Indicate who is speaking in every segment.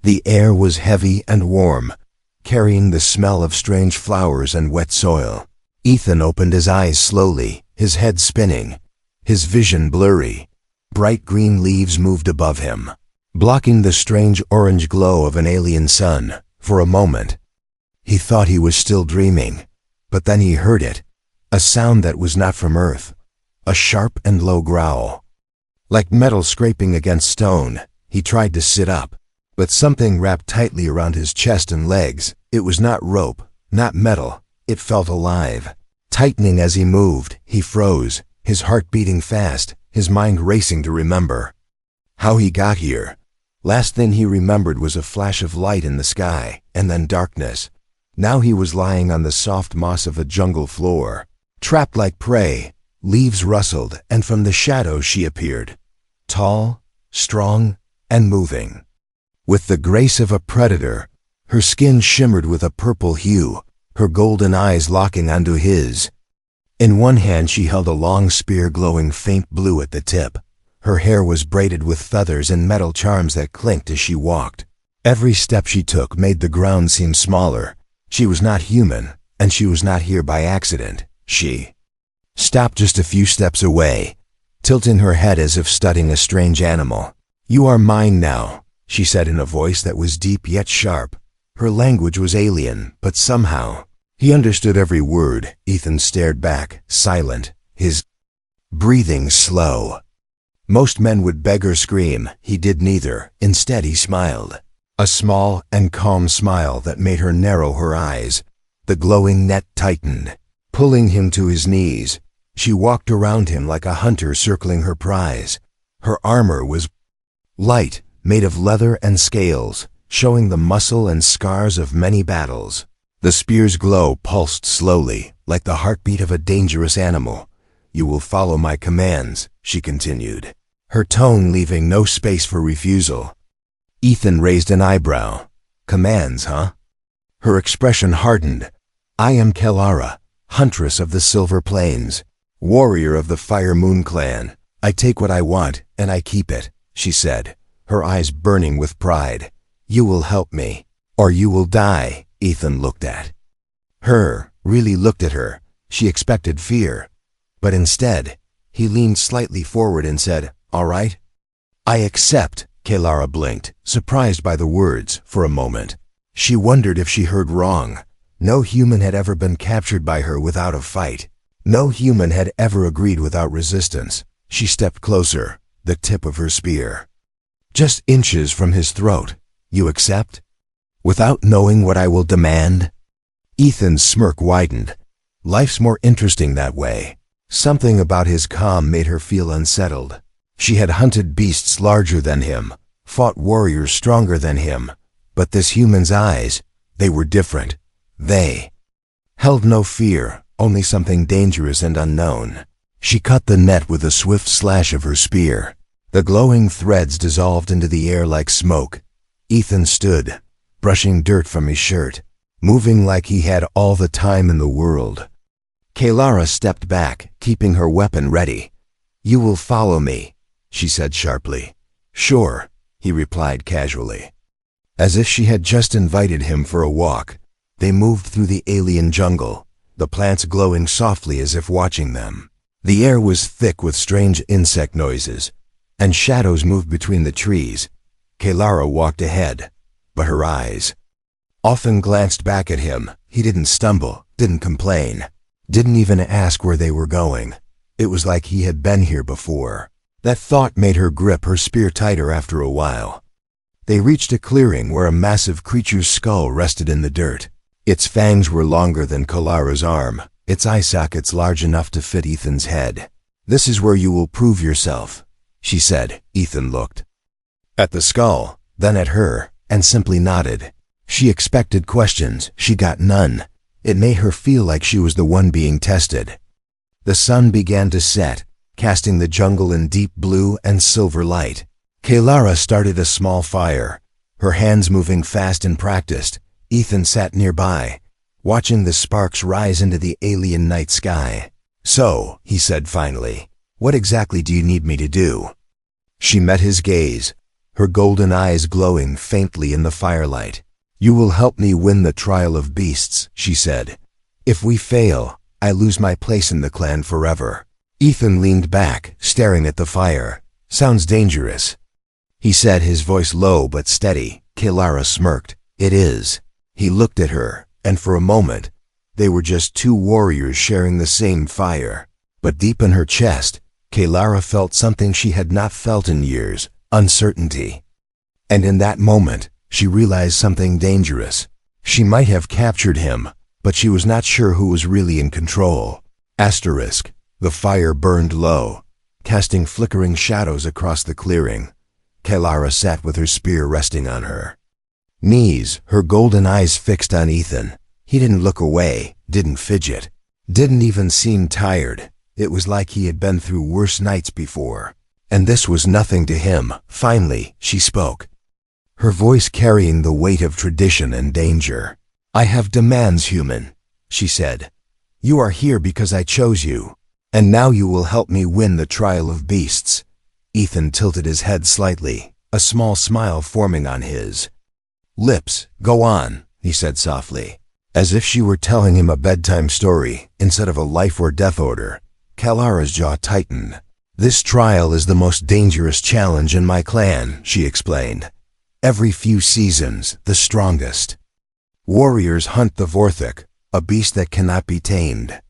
Speaker 1: The air was heavy and warm, carrying the smell of strange flowers and wet soil. Ethan opened his eyes slowly, his head spinning, his vision blurry. Bright green leaves moved above him, blocking the strange orange glow of an alien sun. For a moment, he thought he was still dreaming, but then he heard it, a sound that was not from Earth, a sharp and low growl. Like metal scraping against stone, he tried to sit up, but something wrapped tightly around his chest and legs. It was not rope, not metal, it felt alive. Tightening as he moved, he froze, his heart beating fast, his mind racing to remember how he got here. Last thing he remembered was a flash of light in the sky, and then darkness. Now he was lying on the soft moss of a jungle floor, trapped like prey. Leaves rustled, and from the shadows she appeared, tall, strong, and moving. With the grace of a predator, her skin shimmered with a purple hue, her golden eyes locking onto his. In one hand she held a long spear glowing faint blue at the tip. Her hair was braided with feathers and metal charms that clinked as she walked. Every step she took made the ground seem smaller. She was not human, and she was not here by accident. She stopped just a few steps away, tilting her head as if studying a strange animal. "You are mine now," she said in a voice that was deep yet sharp. Her language was alien, but somehow he understood every word. Ethan stared back, silent, his breathing slow. Most men would beg or scream. He did neither. Instead he smiled. A small and calm smile that made her narrow her eyes. The glowing net tightened, pulling him to his knees. She walked around him like a hunter circling her prize. Her armor was light, made of leather and scales, showing the muscle and scars of many battles. The spear's glow pulsed slowly, like the heartbeat of a dangerous animal. "You will follow my commands," she continued, her tone leaving no space for refusal. Ethan raised an eyebrow. "Commands, huh?" Her expression hardened. "I am Kellara, Huntress of the Silver Plains, warrior of the Fire Moon clan. I take what I want, and I keep it," she said, her eyes burning with pride. "You will help me, or you will die." Ethan looked at her, really looked at her. She expected fear, but instead, he leaned slightly forward and said, "All right." "I accept." Kellara blinked, surprised by the words. For a moment, she wondered if she heard wrong. No human had ever been captured by her without a fight. No human had ever agreed without resistance. She stepped closer, the tip of her spear just inches from his throat. "You accept? Without knowing what I will demand?" Ethan's smirk widened. Life's more interesting that way. Something about his calm made her feel unsettled. She had hunted beasts larger than him, fought warriors stronger than him, but this human's eyes, they were different. They held no fear, only something dangerous and unknown. She cut the net with a swift slash of her spear. The glowing threads dissolved into the air like smoke. Ethan stood, brushing dirt from his shirt, moving like he had all the time in the world. Kellara stepped back, keeping her weapon ready. "You will follow me," she said sharply. "Sure," he replied casually. As if she had just invited him for a walk, they moved through the alien jungle, the plants glowing softly as if watching them. The air was thick with strange insect noises, and shadows moved between the trees. Kellara walked ahead, but her eyes often glanced back at him. He didn't stumble, didn't complain, didn't even ask where they were going. It was like he had been here before. That thought made her grip her spear tighter after a while. They reached a clearing where a massive creature's skull rested in the dirt. Its fangs were longer than Kelara's arm, its eye sockets large enough to fit Ethan's head. "This is where you will prove yourself," she said. Ethan looked at the skull, then at her, and simply nodded. She expected questions. She got none. It made her feel like she was the one being tested. The sun began to set, casting the jungle in deep blue and silver light. Kellara started a small fire, her hands moving fast and practiced. Ethan sat nearby, watching the sparks rise into the alien night sky. "So," he said finally, "what exactly do you need me to do?" She met his gaze, her golden eyes glowing faintly in the firelight. "You will help me win the trial of beasts," she said. "If we fail, I lose my place in the clan forever." Ethan leaned back, staring at the fire. "Sounds dangerous," he said, his voice low but steady. Kelara smirked. "It is." He looked at her, and for a moment, they were just two warriors sharing the same fire. But deep in her chest, Kelara felt something she had not felt in years: uncertainty. And in that moment, she realized something dangerous. She might have captured him, but she was not sure who was really in control. Asterisk. The fire burned low, casting flickering shadows across the clearing. Kelara sat with her spear resting on her knees, her golden eyes fixed on Ethan. He didn't look away, didn't fidget, didn't even seem tired. It was like he had been through worse nights before. And this was nothing to him. Finally, she spoke, her voice carrying the weight of tradition and danger. "I have demands, human," she said. "You are here because I chose you, and now you will help me win the trial of beasts." Ethan tilted his head slightly, a small smile forming on his lips. "Go on," he said softly, as if she were telling him a bedtime story instead of a life or death order. Kelara's jaw tightened. "This trial is the most dangerous challenge in my clan," she explained. "Every few seasons, the strongest warriors hunt the Vorthik, a beast that cannot be tamed,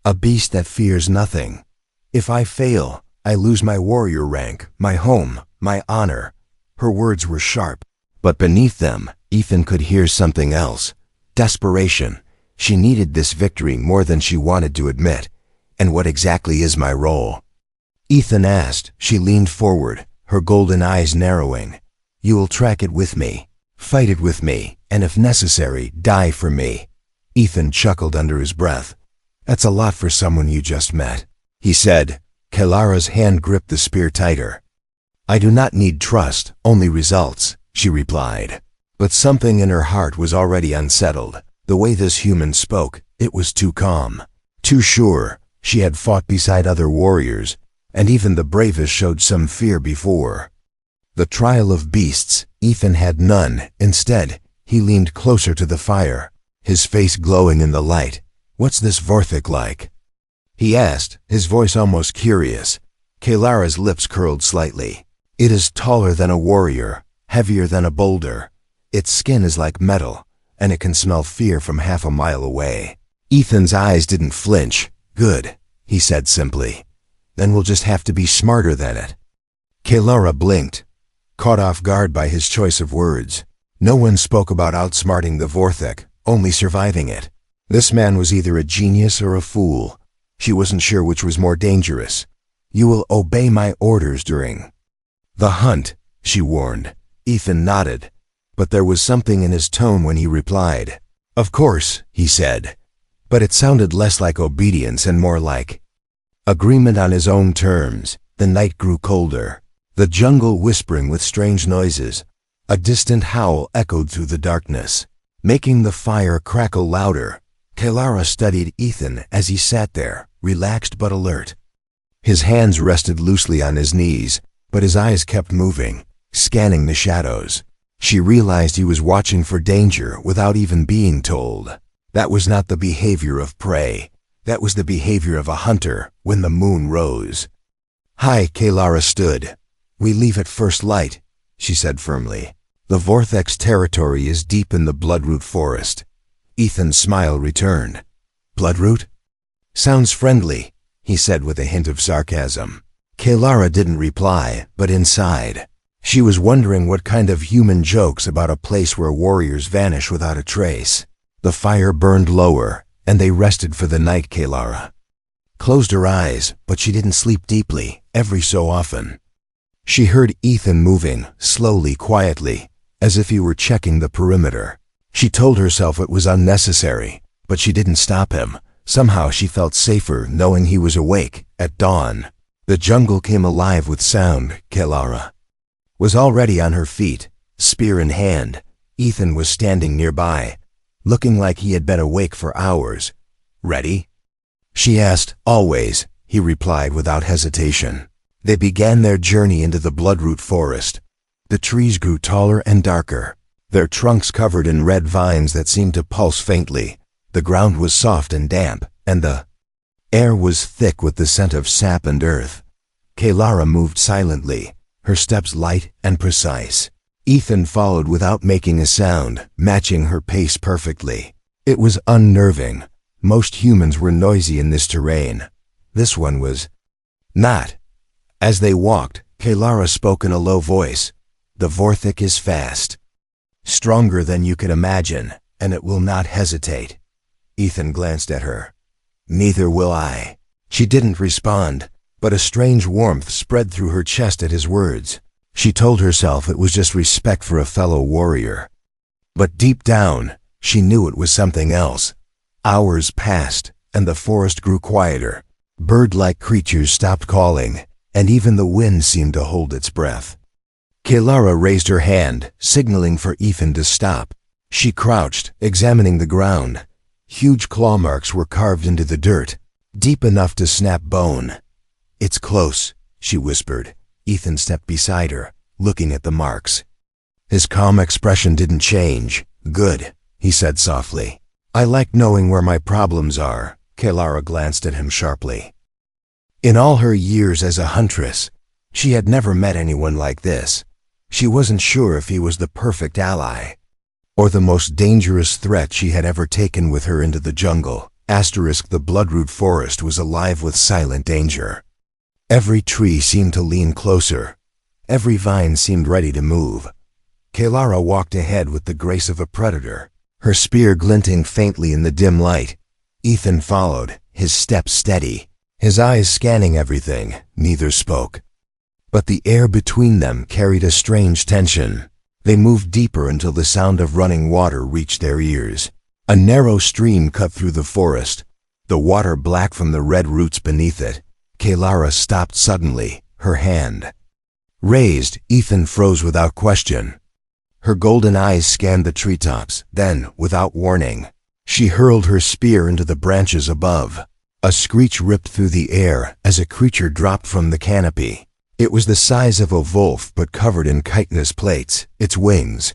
Speaker 1: a beast that fears nothing. If I fail, I lose my warrior rank, my home, my honor." Her words were sharp, but beneath them, Ethan could hear something else: desperation. She needed this victory more than she wanted to admit. "And what exactly is my role?" Ethan asked. She leaned forward, her golden eyes narrowing. "You will track it with me, fight it with me, and if necessary, die for me." Ethan chuckled under his breath. "That's a lot for someone you just met," he said. Kelara's hand gripped the spear tighter. "I do not need trust, only results," she replied. But something in her heart was already unsettled. The way this human spoke, it was too calm, too sure. She had fought beside other warriors, and even the bravest showed some fear before. The trial of beasts, Ethan had none. Instead, he leaned closer to the fire, his face glowing in the light. "What's this Vorthik like?" he asked, his voice almost curious. Kelara's lips curled slightly. "It is taller than a warrior, heavier than a boulder. Its skin is like metal, and it can smell fear from half a mile away." Ethan's eyes didn't flinch. "Good," he said simply. "Then we'll just have to be smarter than it." Kelara blinked, caught off guard by his choice of words. No one spoke about outsmarting the Vorthik, only surviving it. This man was either a genius or a fool. She wasn't sure which was more dangerous. "You will obey my orders during the hunt," she warned. Ethan nodded, but there was something in his tone when he replied. "Of course," he said, but it sounded less like obedience and more like agreement on his own terms. The night grew colder, the jungle whispering with strange noises. A distant howl echoed through the darkness, making the fire crackle louder. Kelara studied Ethan as he sat there, relaxed but alert. His hands rested loosely on his knees, but his eyes kept moving, scanning the shadows. She realized he was watching for danger without even being told. That was not the behavior of prey. That was the behavior of a hunter when the moon rose. "Hi," Kelara stood. "We leave at first light," she said firmly. "The Vorthek's territory is deep in the Bloodroot forest." Ethan's smile returned. "Bloodroot? Sounds friendly," he said with a hint of sarcasm. Kelara didn't reply, but inside, she was wondering what kind of human jokes about a place where warriors vanish without a trace. The fire burned lower, and they rested for the night. Kelara closed her eyes, but she didn't sleep deeply. Every so often, she heard Ethan moving, slowly, quietly, as if he were checking the perimeter. She told herself it was unnecessary, but she didn't stop him. Somehow she felt safer knowing he was awake. At dawn, the jungle came alive with sound. Kelara was already on her feet, spear in hand. Ethan was standing nearby, looking like he had been awake for hours. "Ready?" she asked. "Always," he replied without hesitation. They began their journey into the Bloodroot forest. The trees grew taller and darker, their trunks covered in red vines that seemed to pulse faintly. The ground was soft and damp, and the air was thick with the scent of sap and earth. Kelara moved silently, her steps light and precise. Ethan followed without making a sound, matching her pace perfectly. It was unnerving. Most humans were noisy in this terrain. This one was not. As they walked, Kelara spoke in a low voice. The Vorthik is fast. Stronger than you can imagine, and it will not hesitate. Ethan glanced at her. Neither will I. She didn't respond, but a strange warmth spread through her chest at his words. She told herself it was just respect for a fellow warrior. But deep down, she knew it was something else. Hours passed, and the forest grew quieter. Bird-like creatures stopped calling, and even the wind seemed to hold its breath. Kelara raised her hand, signaling for Ethan to stop. She crouched, examining the ground. Huge claw marks were carved into the dirt, deep enough to snap bone. It's close, she whispered. Ethan stepped beside her, looking at the marks. His calm expression didn't change. Good, he said softly. I like knowing where my problems are. Kelara glanced at him sharply. In all her years as a huntress, she had never met anyone like this. She wasn't sure if he was the perfect ally, or the most dangerous threat she had ever taken with her into the jungle. The bloodroot forest was alive with silent danger. Every tree seemed to lean closer. Every vine seemed ready to move. Kelara walked ahead with the grace of a predator, her spear glinting faintly in the dim light. Ethan followed, his steps steady, his eyes scanning everything. Neither spoke. But the air between them carried a strange tension. They moved deeper until the sound of running water reached their ears. A narrow stream cut through the forest, the water black from the red roots beneath it. Kelara stopped suddenly, her hand raised. Ethan froze without question. Her golden eyes scanned the treetops. Then, without warning, she hurled her spear into the branches above. A screech ripped through the air as a creature dropped from the canopy. It was the size of a wolf but covered in chitinous plates. Its wings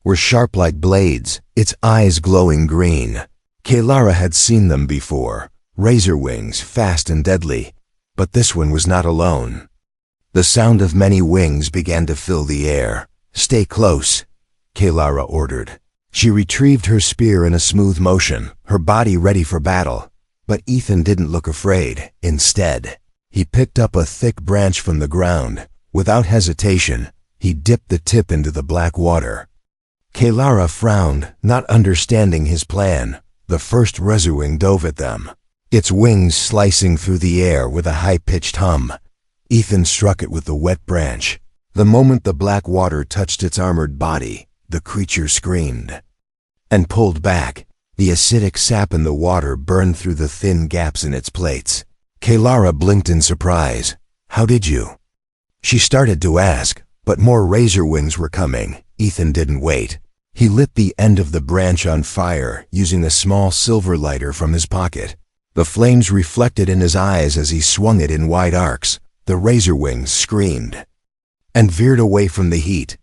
Speaker 1: were sharp like blades, its eyes glowing green. Kelara had seen them before, razor wings, fast and deadly. But this one was not alone. The sound of many wings began to fill the air. Stay close, Kelara ordered. She retrieved her spear in a smooth motion, her body ready for battle. But Ethan didn't look afraid. Instead, he picked up a thick branch from the ground. Without hesitation, he dipped the tip into the black water. Kelara frowned, not understanding his plan. The first razorwing dove at them, its wings slicing through the air with a high-pitched hum. Ethan struck it with the wet branch. The moment the black water touched its armored body, the creature screamed and pulled back. The acidic sap in the water burned through the thin gaps in its plates. Kelara blinked in surprise. How did you? She started to ask, but more razor wings were coming. Ethan didn't wait. He lit the end of the branch on fire using a small silver lighter from his pocket. The flames reflected in his eyes as he swung it in wide arcs. The razor wings screamed and veered away from the heat.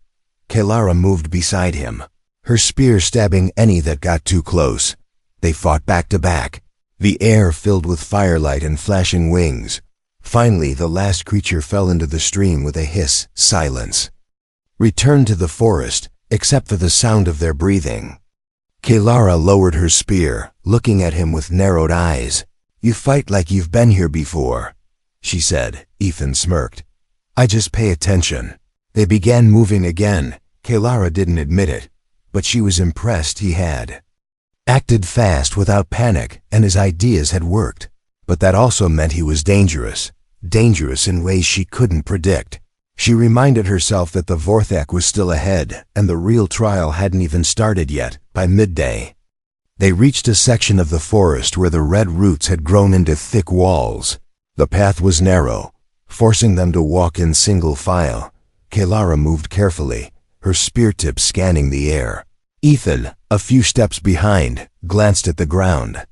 Speaker 1: Kelara moved beside him, her spear stabbing any that got too close. They fought back to back, the air filled with firelight and flashing wings. Finally, the last creature fell into the stream with a hiss. Silence returned to the forest, except for the sound of their breathing. Kelara lowered her spear, looking at him with narrowed eyes. You fight like you've been here before, she said. Ethan smirked. I just pay attention. They began moving again. Kelara didn't admit it, but she was impressed. He had acted fast without panic, and his ideas had worked. But that also meant he was dangerous. Dangerous in ways she couldn't predict. She reminded herself that the Vorthak was still ahead, and the real trial hadn't even started yet. By midday, they reached a section of the forest where the red roots had grown into thick walls. The path was narrow, forcing them to walk in single file. Kelara moved carefully, her spear tip scanning the air. Ethan, a few steps behind, glanced at the ground.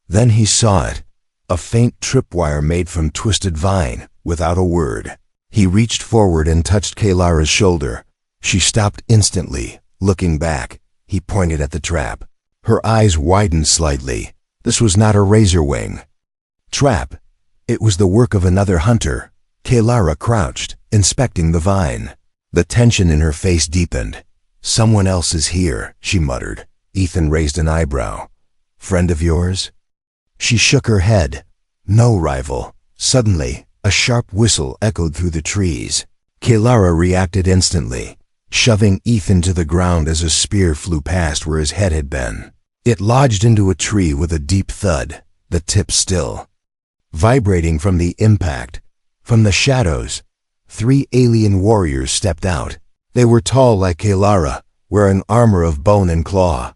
Speaker 1: Then he saw it, a faint tripwire made from twisted vine. Without a word, he reached forward and touched Kelara's shoulder. She stopped instantly, looking back. He pointed at the trap. Her eyes widened slightly. This was not a razor wing trap. It was the work of another hunter. Kelara crouched, inspecting the vine. The tension in her face deepened. "Someone else is here," she muttered. Ethan raised an eyebrow. "Friend of yours?" She shook her head. "No rival." Suddenly, a sharp whistle echoed through the trees. Kelara reacted instantly, shoving Ethan to the ground as a spear flew past where his head had been. It lodged into a tree with a deep thud, the tip still. Vibrating from the impact, from the shadows, 3 alien warriors stepped out. They were tall like Kelara, wearing armor of bone and claw.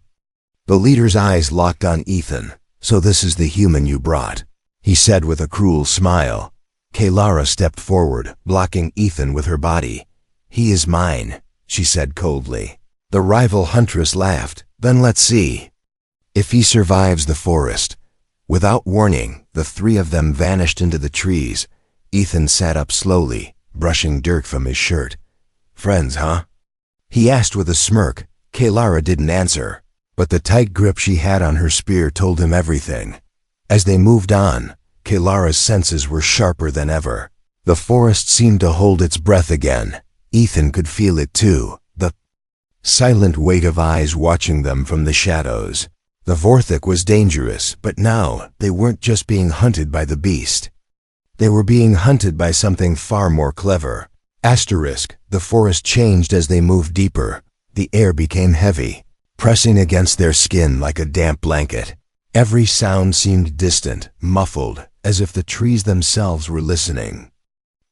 Speaker 1: The leader's eyes locked on Ethan. "So this is the human you brought," he said with a cruel smile. Kelara stepped forward, blocking Ethan with her body. "He is mine," she said coldly. The rival Huntress laughed. "Then let's see if he survives the forest." Without warning, the 3 of them vanished into the trees. Ethan sat up slowly, brushing dirt from his shirt. "Friends, huh?" he asked with a smirk. Kelara didn't answer, but the tight grip she had on her spear told him everything. As they moved on, Kelara's senses were sharper than ever. The forest seemed to hold its breath again. Ethan could feel it too, the silent weight of eyes watching them from the shadows. The Vorthik was dangerous, but now they weren't just being hunted by the beast. They were being hunted by something far more clever. The forest changed as they moved deeper. The air became heavy, pressing against their skin like a damp blanket. Every sound seemed distant, muffled, as if the trees themselves were listening.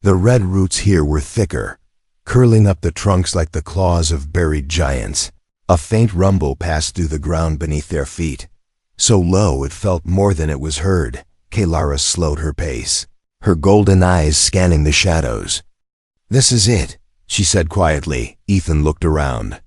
Speaker 1: The red roots here were thicker, curling up the trunks like the claws of buried giants. A faint rumble passed through the ground beneath their feet. So low it felt more than it was heard. Kelara slowed her pace, her golden eyes scanning the shadows. "This is it," she said quietly. Ethan looked around,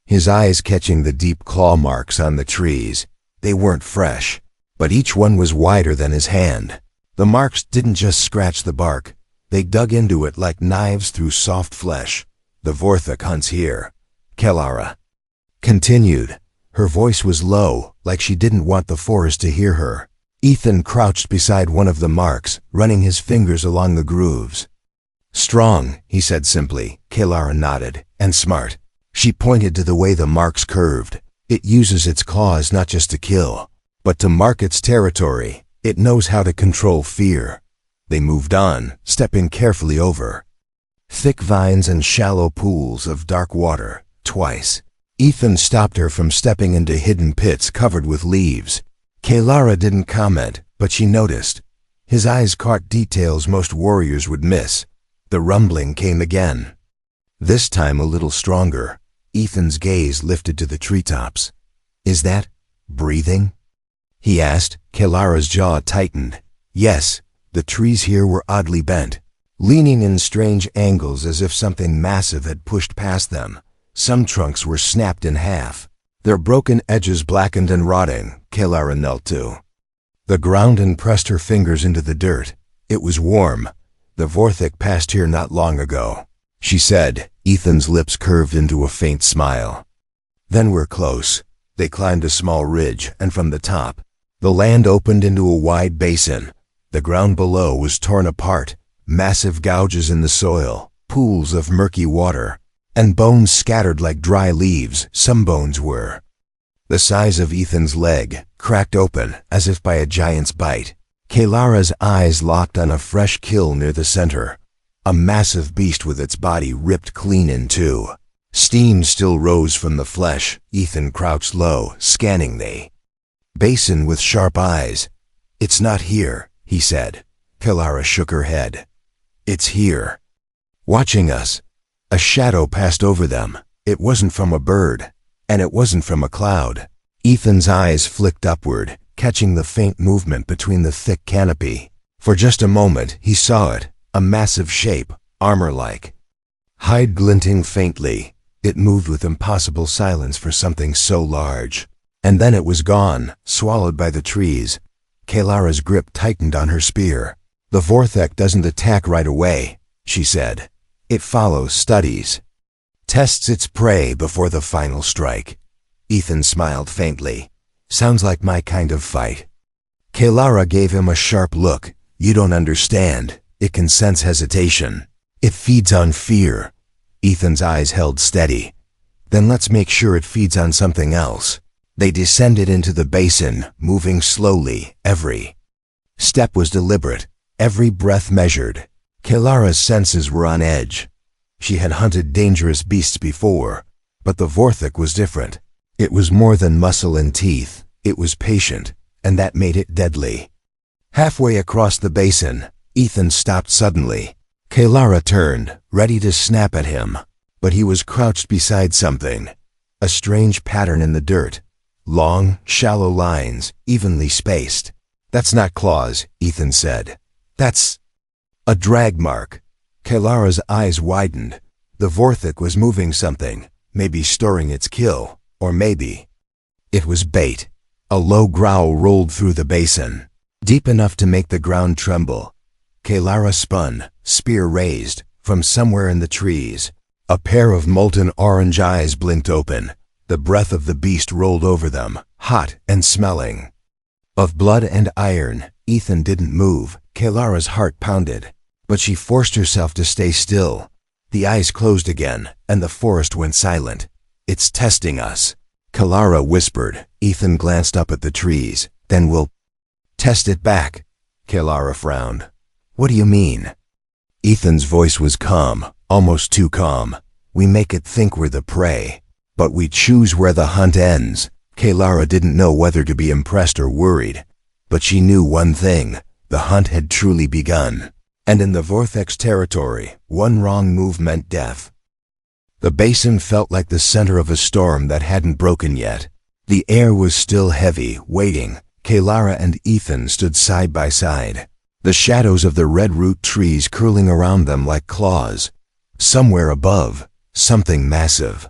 Speaker 1: his eyes catching the deep claw marks on the trees. They weren't fresh, but each one was wider than his hand. The marks didn't just scratch the bark. They dug into it like knives through soft flesh. "The Vorthik hunts here," Kelara continued. Her voice was low, like she didn't want the forest to hear her. Ethan crouched beside one of the marks, running his fingers along the grooves. "Strong," he said simply. Kelara nodded. "And smart." She pointed to the way the marks curved. "It uses its claws not just to kill, but to mark its territory. It knows how to control fear." They moved on, stepping carefully over thick vines and shallow pools of dark water. Twice, Ethan stopped her from stepping into hidden pits covered with leaves. Kelara didn't comment, but she noticed. His eyes caught details most warriors would miss. The rumbling came again, this time a little stronger. Ethan's gaze lifted to the treetops. "Is that breathing?" he asked. Kelara's jaw tightened. "Yes." The trees here were oddly bent, leaning in strange angles as if something massive had pushed past them. Some trunks were snapped in half, their broken edges blackened and rotting. Kelara knelt to the ground and pressed her fingers into the dirt. It was warm. "The Vorthik passed here not long ago," she said. Ethan's lips curved into a faint smile. "Then we're close." They climbed a small ridge, and from the top, the land opened into a wide basin. The ground below was torn apart, massive gouges in the soil, pools of murky water, and bones scattered like dry leaves. Some bones were the size of Ethan's leg, cracked open as if by a giant's bite. Kelara's eyes locked on a fresh kill near the center, a massive beast with its body ripped clean in two. Steam still rose from the flesh. Ethan crouched low, scanning the basin with sharp eyes. "It's not here," he said. Kelara shook her head. "It's here, watching us." A shadow passed over them. It wasn't from a bird, and it wasn't from a cloud. Ethan's eyes flicked upward, catching the faint movement between the thick canopy. For just a moment he saw it, a massive shape, armor-like, hide glinting faintly. It moved with impossible silence for something so large. And then it was gone, swallowed by the trees. Kelara's grip tightened on her spear. "The Vorthik doesn't attack right away," she said. "It follows, studies, Tests its prey before the final strike. Ethan smiled faintly. Sounds like my kind of fight. Kelara gave him a sharp look. You don't understand. It can sense hesitation. It feeds on fear. Ethan's eyes held steady. Then let's make sure it feeds on something else. They descended into the basin, moving slowly. Every step was deliberate, every breath measured. Kelara's senses were on edge. She had hunted dangerous beasts before, but the Vorthok was different. It was more than muscle and teeth. It was patient, and that made it deadly. Halfway across the basin, Ethan stopped suddenly. Kelara turned, ready to snap at him, but he was crouched beside something. A strange pattern in the dirt. Long, shallow lines, evenly spaced. That's not claws, Ethan said. That's a drag mark. Kelara's eyes widened. The Vorthok was moving something, maybe storing its kill, or maybe it was bait. A low growl rolled through the basin, deep enough to make the ground tremble. Kelara spun, spear raised, from somewhere in the trees. A pair of molten orange eyes blinked open. The breath of the beast rolled over them, hot and smelling of blood and iron. Ethan didn't move. Kelara's heart pounded, but she forced herself to stay still. The eyes closed again, and the forest went silent. It's testing us, Kelara whispered. Ethan glanced up at the trees. Then we'll test it back. Kelara frowned. What do you mean? Ethan's voice was calm, almost too calm. We make it think we're the prey, but we choose where the hunt ends. Kelara didn't know whether to be impressed or worried, but she knew one thing. The hunt had truly begun, and in the Vorthok's territory, one wrong move meant death. The basin felt like the center of a storm that hadn't broken yet. The air was still heavy, waiting. Kelara and Ethan stood side by side, the shadows of the redroot trees curling around them like claws. Somewhere above, something massive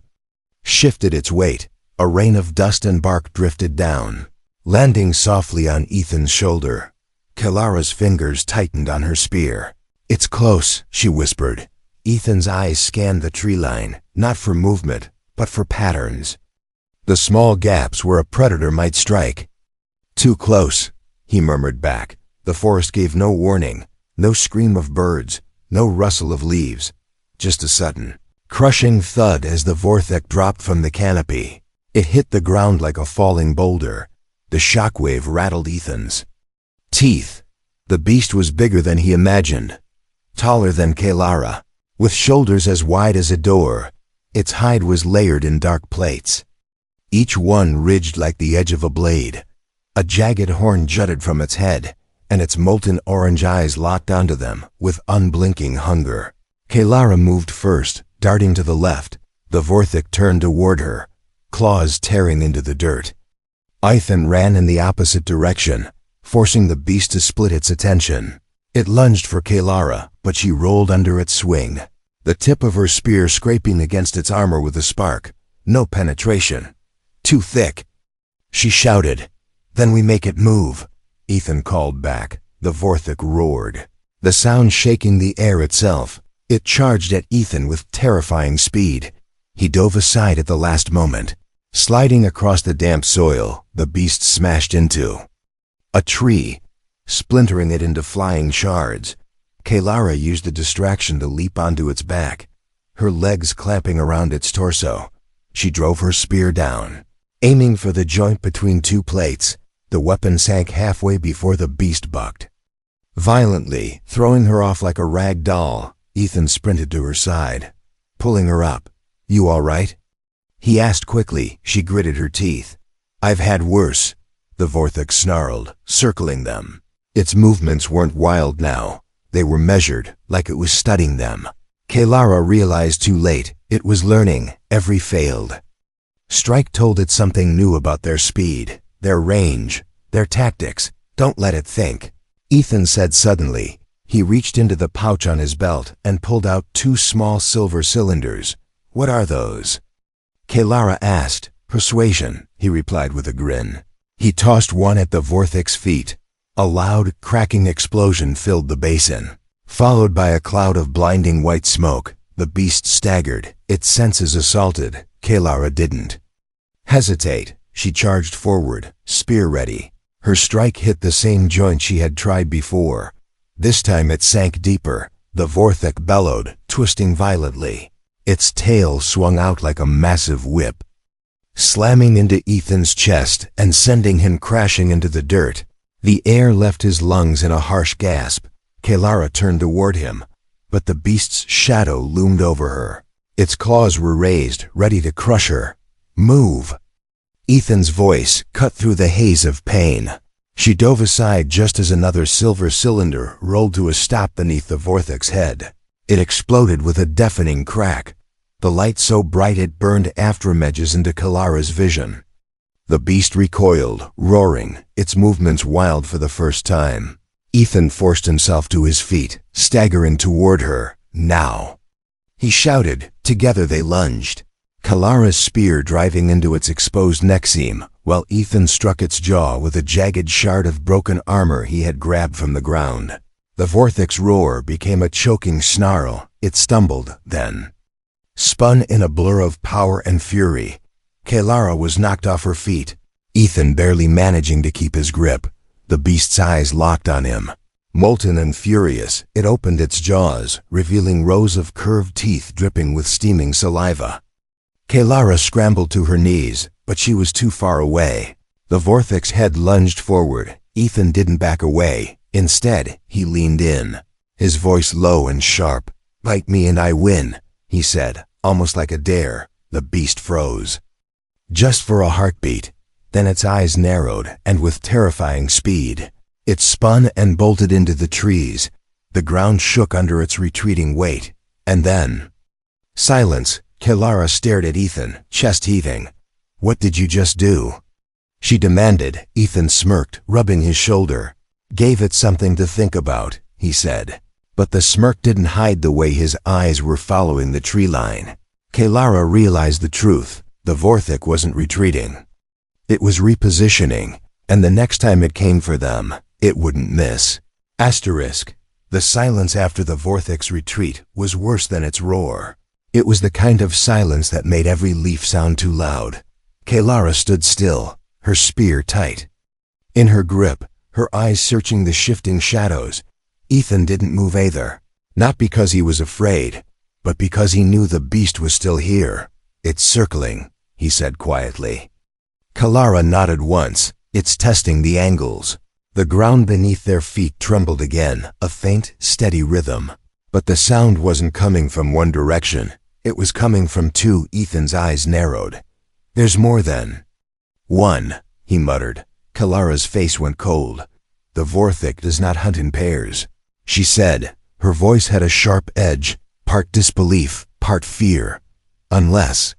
Speaker 1: shifted its weight. A rain of dust and bark drifted down, landing softly on Ethan's shoulder. Kelara's fingers tightened on her spear. It's close, she whispered. Ethan's eyes scanned the tree line, not for movement, but for patterns. The small gaps where a predator might strike. Too close, he murmured back. The forest gave no warning, no scream of birds, no rustle of leaves, just a sudden, crushing thud as the Vorthok dropped from the canopy. It hit the ground like a falling boulder. The shockwave rattled Ethan's teeth. The beast was bigger than he imagined, taller than Kelara, with shoulders as wide as a door. Its hide was layered in dark plates, each one ridged like the edge of a blade. A jagged horn jutted from its head, and its molten orange eyes locked onto them with unblinking hunger. Kelara moved first, darting to the left. The Vorthok turned toward her, claws tearing into the dirt. Ethan ran in the opposite direction, forcing the beast to split its attention. It lunged for Kelara, but she rolled under its swing, the tip of her spear scraping against its armor with a spark. No penetration. Too thick. She shouted. Then we make it move, Ethan called back. The Vorthok roared, the sound shaking the air itself. It charged at Ethan with terrifying speed. He dove aside at the last moment. Sliding across the damp soil, the beast smashed into a tree, splintering it into flying shards. Kelara used the distraction to leap onto its back, her legs clamping around its torso. She drove her spear down, aiming for the joint between two plates. The weapon sank halfway before the beast bucked violently, throwing her off like a rag doll. Ethan sprinted to her side, pulling her up. You all right? He asked quickly. She gritted her teeth. I've had worse, the Vorthok snarled, circling them. Its movements weren't wild now. They were measured, like it was studying them. Kelara realized too late. It was learning. Every failed strike told it something new about their speed, their range, their tactics. Don't let it think, Ethan said suddenly. He reached into the pouch on his belt and pulled out two small silver cylinders. What are those? Kelara asked. Persuasion, he replied with a grin. He tossed one at the Vorthok's feet. A loud, cracking explosion filled the basin, followed by a cloud of blinding white smoke. The beast staggered, its senses assaulted. Kalara didn't hesitate. She charged forward, spear ready. Her strike hit the same joint she had tried before. This time it sank deeper. The Vorthek bellowed, twisting violently. Its tail swung out like a massive whip, slamming into Ethan's chest and sending him crashing into the dirt. The air left his lungs in a harsh gasp. Kalara turned toward him, but the beast's shadow loomed over her. Its claws were raised, ready to crush her. "Move!" Ethan's voice cut through the haze of pain. She dove aside just as another silver cylinder rolled to a stop beneath the Vorthek's head. It exploded with a deafening crack, the light so bright it burned aftermedges into Kalara's vision. The beast recoiled, roaring, its movements wild for the first time. Ethan forced himself to his feet, staggering toward her. "Now!" he shouted. Together they lunged, Kalara's spear driving into its exposed neck seam, while Ethan struck its jaw with a jagged shard of broken armor he had grabbed from the ground. The Vorthek's roar became a choking snarl. It stumbled, then spun in a blur of power and fury. Kalara was knocked off her feet, Ethan barely managing to keep his grip. The beast's eyes locked on him. Molten and furious, it opened its jaws, revealing rows of curved teeth dripping with steaming saliva. Kalara scrambled to her knees, but she was too far away. The Vorthek's head lunged forward. Ethan didn't back away. Instead, he leaned in, his voice low and sharp. "Bite me and I win," he said, almost like a dare. The beast froze, just for a heartbeat. Then its eyes narrowed, and with terrifying speed, it spun and bolted into the trees. The ground shook under its retreating weight. And then silence. Kalara stared at Ethan, chest heaving. "What did you just do?" she demanded. Ethan smirked, rubbing his shoulder. "Gave it something to think about," he said. But the smirk didn't hide the way his eyes were following the tree line. Kalara realized the truth. The Vorthek wasn't retreating. It was repositioning, and the next time it came for them, it wouldn't miss. Asterisk. The silence after the Vorthek's retreat was worse than its roar. It was the kind of silence that made every leaf sound too loud. Kalara stood still, her spear tight in her grip, her eyes searching the shifting shadows. Ethan didn't move either, not because he was afraid, but because he knew the beast was still here. "It's circling," he said quietly. Kalara nodded once. "It's testing the angles." The ground beneath their feet trembled again, a faint, steady rhythm. But the sound wasn't coming from one direction. It was coming from two. Ethan's eyes narrowed. "There's more than one," he muttered. Kalara's face went cold. "The Vorthek does not hunt in pairs," she said. Her voice had a sharp edge, part disbelief, part fear. "Unless—"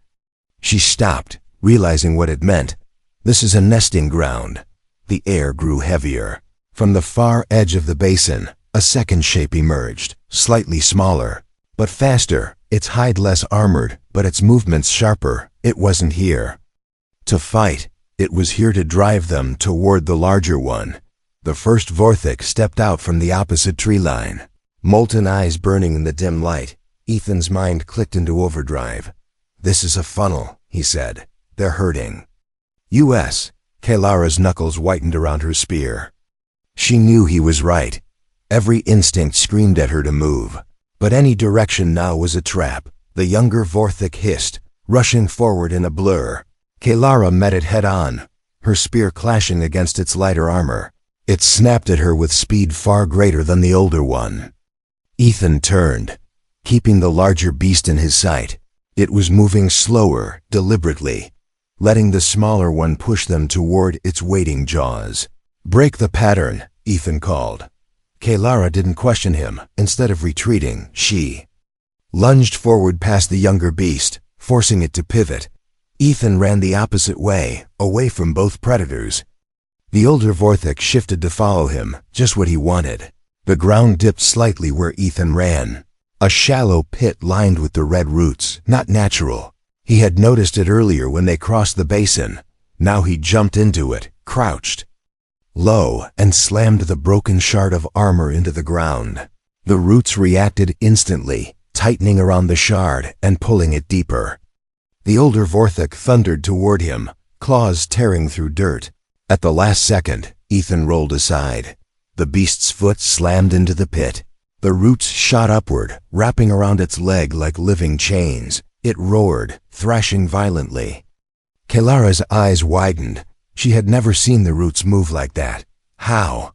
Speaker 1: She stopped, realizing what it meant. "This is a nesting ground." The air grew heavier. From the far edge of the basin, a second shape emerged, slightly smaller, but faster, its hide less armored, but its movements sharper. It wasn't here to fight. It was here to drive them toward the larger one. The first Vorthek stepped out from the opposite tree line, molten eyes burning in the dim light. Ethan's mind clicked into overdrive. "This is a funnel," he said. "They're hurting." U.S. Kalara's knuckles whitened around her spear. She knew he was right. Every instinct screamed at her to move. But any direction now was a trap. The younger Vorthek hissed, rushing forward in a blur. Kalara met it head-on, her spear clashing against its lighter armor. It snapped at her with speed far greater than the older one. Ethan turned, keeping the larger beast in his sight. It was moving slower, deliberately, letting the smaller one push them toward its waiting jaws. "Break the pattern," Ethan called. Kalara didn't question him. Instead of retreating, she lunged forward past the younger beast, forcing it to pivot. Ethan ran the opposite way, away from both predators. The older Vorthek shifted to follow him, just what he wanted. The ground dipped slightly where Ethan ran. A shallow pit lined with the red roots, not natural. He had noticed it earlier when they crossed the basin. Now he jumped into it, crouched low, and slammed the broken shard of armor into the ground. The roots reacted instantly, tightening around the shard and pulling it deeper. The older Vorthok thundered toward him, claws tearing through dirt. At the last second, Ethan rolled aside. The beast's foot slammed into the pit. The roots shot upward, wrapping around its leg like living chains. It roared, thrashing violently. Kelara's eyes widened. She had never seen the roots move like that. How?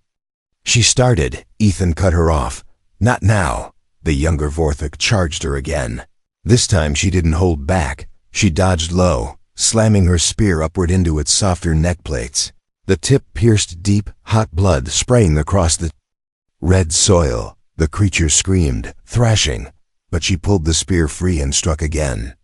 Speaker 1: She started. Ethan cut her off. Not now. The younger Vorthok charged her again. This time she didn't hold back. She dodged low, slamming her spear upward into its softer neck plates. The tip pierced deep, hot blood spraying across the red soil. The creature screamed, thrashing, but she pulled the spear free and struck again.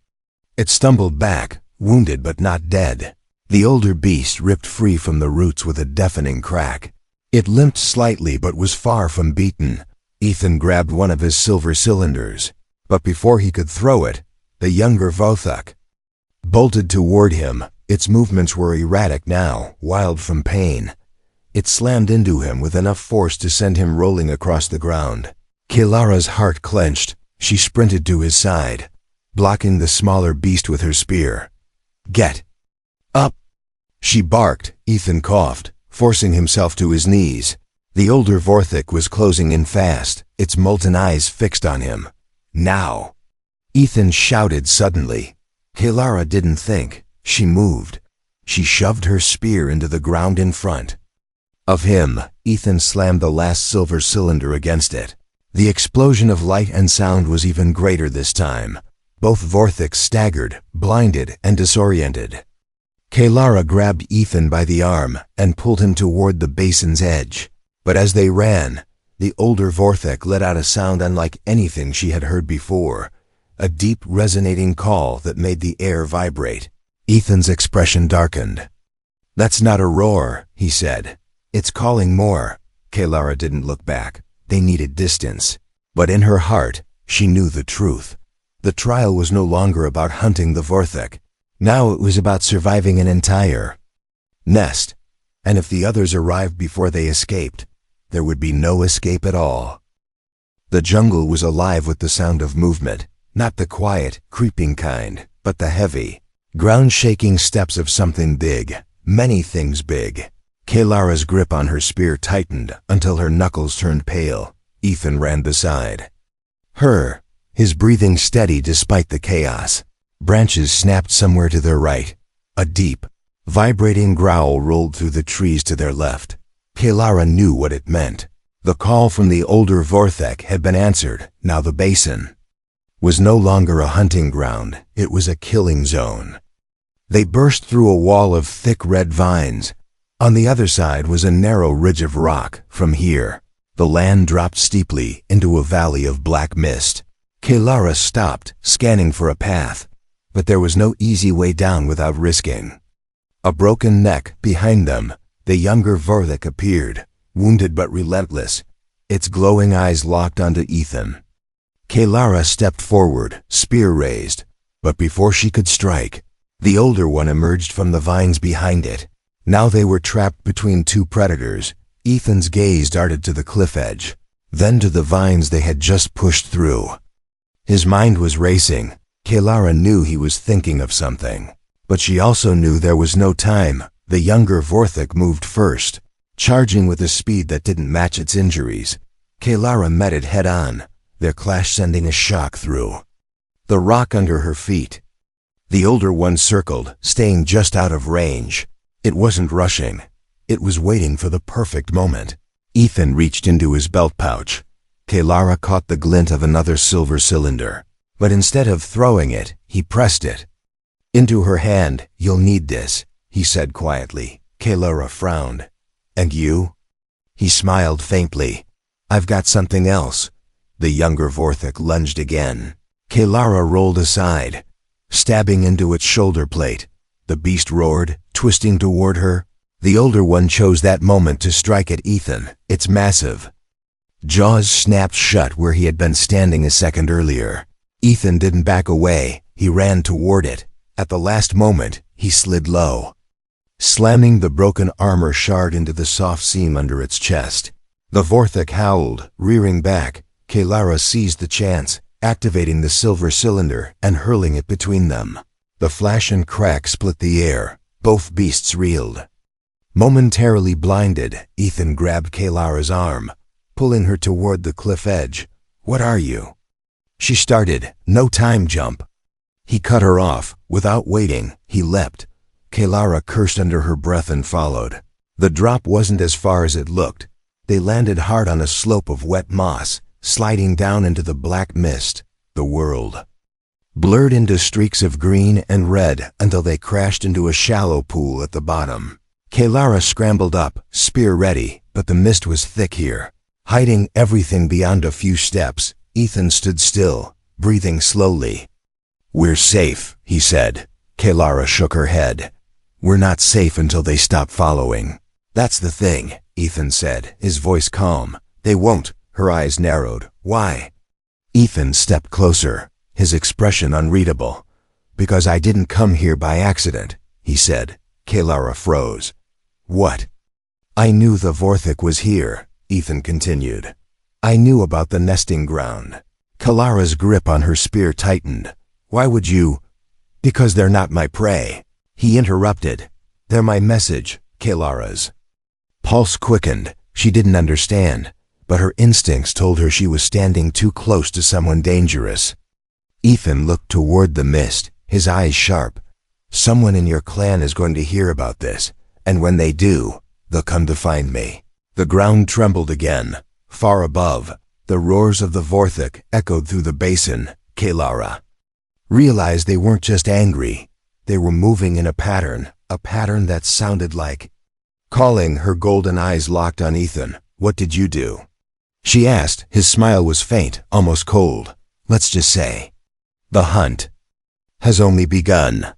Speaker 1: It stumbled back, wounded but not dead. The older beast ripped free from the roots with a deafening crack. It limped slightly but was far from beaten. Ethan grabbed one of his silver cylinders, but before he could throw it, the younger Vorthok bolted toward him. Its movements were erratic now, wild from pain. It slammed into him with enough force to send him rolling across the ground. Kelara's heart clenched. She sprinted to his side, blocking the smaller beast with her spear. "Get up!" she barked. Ethan coughed, forcing himself to his knees. The older Vorthok was closing in fast, its molten eyes fixed on him. "Now!" Ethan shouted suddenly. Kelara didn't think. She moved. She shoved her spear into the ground in front of him. Ethan slammed the last silver cylinder against it. The explosion of light and sound was even greater this time. Both Vorthoks staggered, blinded and disoriented. Kelara grabbed Ethan by the arm and pulled him toward the basin's edge. But as they ran, the older Vorthok let out a sound unlike anything she had heard before, a deep, resonating call that made the air vibrate. Ethan's expression darkened. "That's not a roar," he said. "It's calling more." Kelara didn't look back. They needed distance. But in her heart, she knew the truth. The trial was no longer about hunting the Vorthok. Now it was about surviving an entire nest. And if the others arrived before they escaped, there would be no escape at all. The jungle was alive with the sound of movement, not the quiet, creeping kind, but the heavy, ground-shaking steps of something big, many things big. Kelara's grip on her spear tightened until her knuckles turned pale. Ethan ran beside her, his breathing steady despite the chaos. Branches snapped somewhere to their right. A deep, vibrating growl rolled through the trees to their left. Kelara knew what it meant. The call from the older Vorthok had been answered. Now the basin was no longer a hunting ground. It was a killing zone. They burst through a wall of thick red vines. On the other side was a narrow ridge of rock. From here, the land dropped steeply into a valley of black mist. Kelara stopped, scanning for a path, but there was no easy way down without risking a broken neck. Behind them, the younger Vorthok appeared, wounded but relentless, its glowing eyes locked onto Ethan. Kelara stepped forward, spear raised, but before she could strike, the older one emerged from the vines behind it. Now they were trapped between two predators. Ethan's gaze darted to the cliff edge, then to the vines they had just pushed through. His mind was racing. Kelara knew he was thinking of something, but she also knew there was no time. The younger Vorthok moved first, charging with a speed that didn't match its injuries. Kelara met it head-on, their clash sending a shock through the rock under her feet. The older one circled, staying just out of range. It wasn't rushing. It was waiting for the perfect moment. Ethan reached into his belt pouch. Kelara caught the glint of another silver cylinder, but instead of throwing it, he pressed it into her hand. "You'll need this," he said quietly. Kelara frowned. "And you?" He smiled faintly. "I've got something else." The younger Vorthok lunged again. Kelara rolled aside, stabbing into its shoulder plate. The beast roared, twisting toward her. The older one chose that moment to strike at Ethan. Its massive jaws snapped shut where he had been standing a second earlier. Ethan didn't back away. He ran toward it. At the last moment, he slid low, slamming the broken armor shard into the soft seam under its chest. The Vorthok howled, rearing back. Kelara seized the chance, activating the silver cylinder and hurling it between them. The flash and crack split the air. Both beasts reeled. Momentarily blinded, Ethan grabbed Kalara's arm, pulling her toward the cliff edge. "What are you?" She started. "No time jump." He cut her off. Without waiting, he leapt. Kalara cursed under her breath and followed. The drop wasn't as far as it looked. They landed hard on a slope of wet moss, sliding down into the black mist. The world blurred into streaks of green and red until they crashed into a shallow pool at the bottom. Kalara scrambled up, spear ready, but the mist was thick here, hiding everything beyond a few steps. Ethan stood still, breathing slowly. "We're safe," he said. Kalara shook her head. "We're not safe until they stop following." "That's the thing," Ethan said, his voice calm. "They won't." Her eyes narrowed. "Why?" Ethan stepped closer, his expression unreadable. "Because I didn't come here by accident," he said. Kalara froze. "What?" "I knew the Vorthik was here," Ethan continued. "I knew about the nesting ground." Kalara's grip on her spear tightened. "Why would you?" "Because they're not my prey." He interrupted. "They're my message, Kalara's." Pulse quickened. She didn't understand, but her instincts told her she was standing too close to someone dangerous. Ethan looked toward the mist, his eyes sharp. "Someone in your clan is going to hear about this, and when they do, they'll come to find me." The ground trembled again. Far above, the roars of the Vorthik echoed through the basin. Kalara realized they weren't just angry. They were moving in a pattern that sounded like calling. Her golden eyes locked on Ethan. "What did you do?" she asked. His smile was faint, almost cold. "Let's just say, the hunt has only begun."